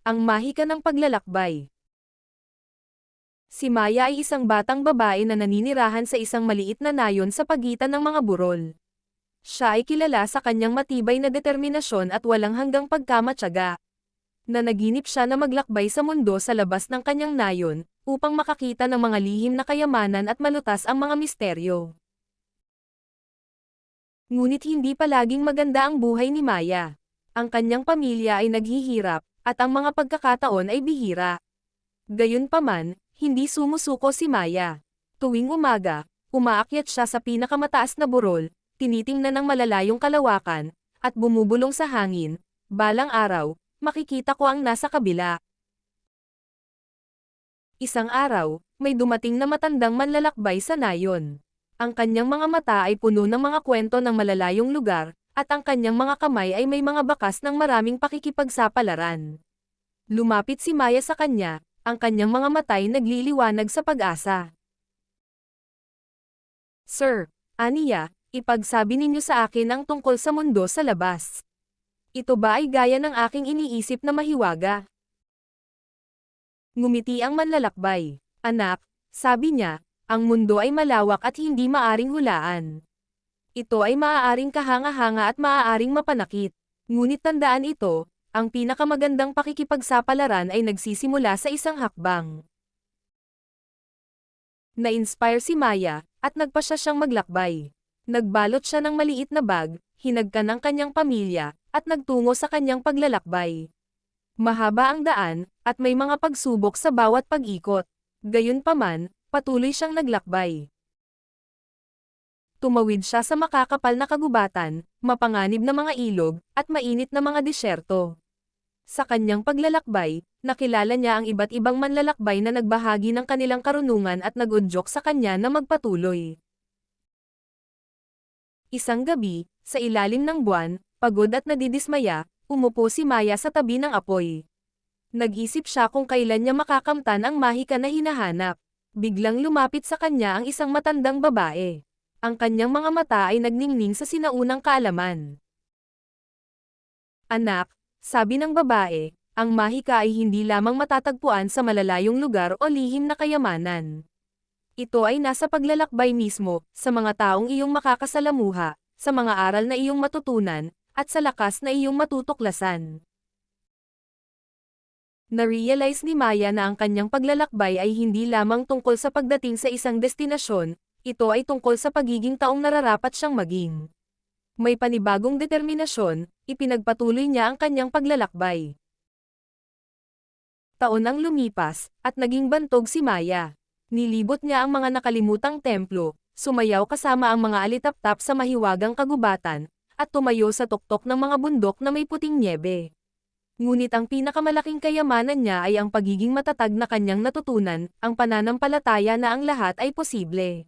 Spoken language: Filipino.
Ang mahika ng paglalakbay. Si Maya ay isang batang babae na naninirahan sa isang maliit na nayon sa pagitan ng mga burol. Siya ay kilala sa kanyang matibay na determinasyon at walang hanggang pagkamatyaga. Nanaginip siya na maglakbay sa mundo sa labas ng kanyang nayon, upang makakita ng mga lihim na kayamanan at malutas ang mga misteryo. Ngunit hindi palaging maganda ang buhay ni Maya. Ang kanyang pamilya ay naghihirap, at ang mga pagkakataon ay bihira. Gayunpaman, hindi sumusuko si Maya. Tuwing umaga, umaakyat siya sa pinakamataas na burol, tinitingnan ng malalayong kalawakan, at bumubulong sa hangin. Balang araw, makikita ko ang nasa kabila. Isang araw, may dumating na matandang manlalakbay sa nayon. Ang kanyang mga mata ay puno ng mga kwento ng malalayong lugar, at ang kanyang mga kamay ay may mga bakas ng maraming pakikipagsapalaran. Lumapit si Maya sa kanya, ang kanyang mga mata ay nagliliwanag sa pag-asa. Sir, aniya, ipagsabi ninyo sa akin ang tungkol sa mundo sa labas. Ito ba ay gaya ng aking iniisip na mahiwaga? Ngumiti ang manlalakbay. Anak, sabi niya, ang mundo ay malawak at hindi maaring hulaan. Ito ay maaaring kahanga-hanga at maaaring mapanakit. Ngunit tandaan ito, ang pinakamagandang pakikipagsapalaran ay nagsisimula sa isang hakbang. Na-inspire si Maya, at nagpasya siyang maglakbay. Nagbalot siya ng maliit na bag, hinagkan ng kanyang pamilya, at nagtungo sa kanyang paglalakbay. Mahaba ang daan, at may mga pagsubok sa bawat pag-ikot. Gayunpaman, patuloy siyang naglakbay. Tumawid siya sa makakapal na kagubatan, mapanganib na mga ilog, at mainit na mga disyerto. Sa kanyang paglalakbay, nakilala niya ang iba't ibang manlalakbay na nagbahagi ng kanilang karunungan at nag-udyok sa kanya na magpatuloy. Isang gabi, sa ilalim ng buwan, pagod at nadidismaya, umupo si Maya sa tabi ng apoy. Nag-isip siya kung kailan niya makakamtan ang mahika na hinahanap. Biglang lumapit sa kanya ang isang matandang babae. Ang kanyang mga mata ay nagningning sa sinaunang kaalaman. Anak, sabi ng babae, ang mahika ay hindi lamang matatagpuan sa malalayong lugar o lihim na kayamanan. Ito ay nasa paglalakbay mismo, sa mga taong iyong makakasalamuha, sa mga aral na iyong matutunan, at sa lakas na iyong matutuklasan. Na-realize ni Maya na ang kanyang paglalakbay ay hindi lamang tungkol sa pagdating sa isang destinasyon, ito ay tungkol sa pagiging taong nararapat siyang maging. May panibagong determinasyon, ipinagpatuloy niya ang kanyang paglalakbay. Taon ang lumipas, at naging bantog si Maya. Nilibot niya ang mga nakalimutang templo, sumayaw kasama ang mga alitaptap sa mahiwagang kagubatan, at tumayo sa tuktok ng mga bundok na may puting nyebe. Ngunit ang pinakamalaking kayamanan niya ay ang pagiging matatag na kanyang natutunan, ang pananampalataya na ang lahat ay posible.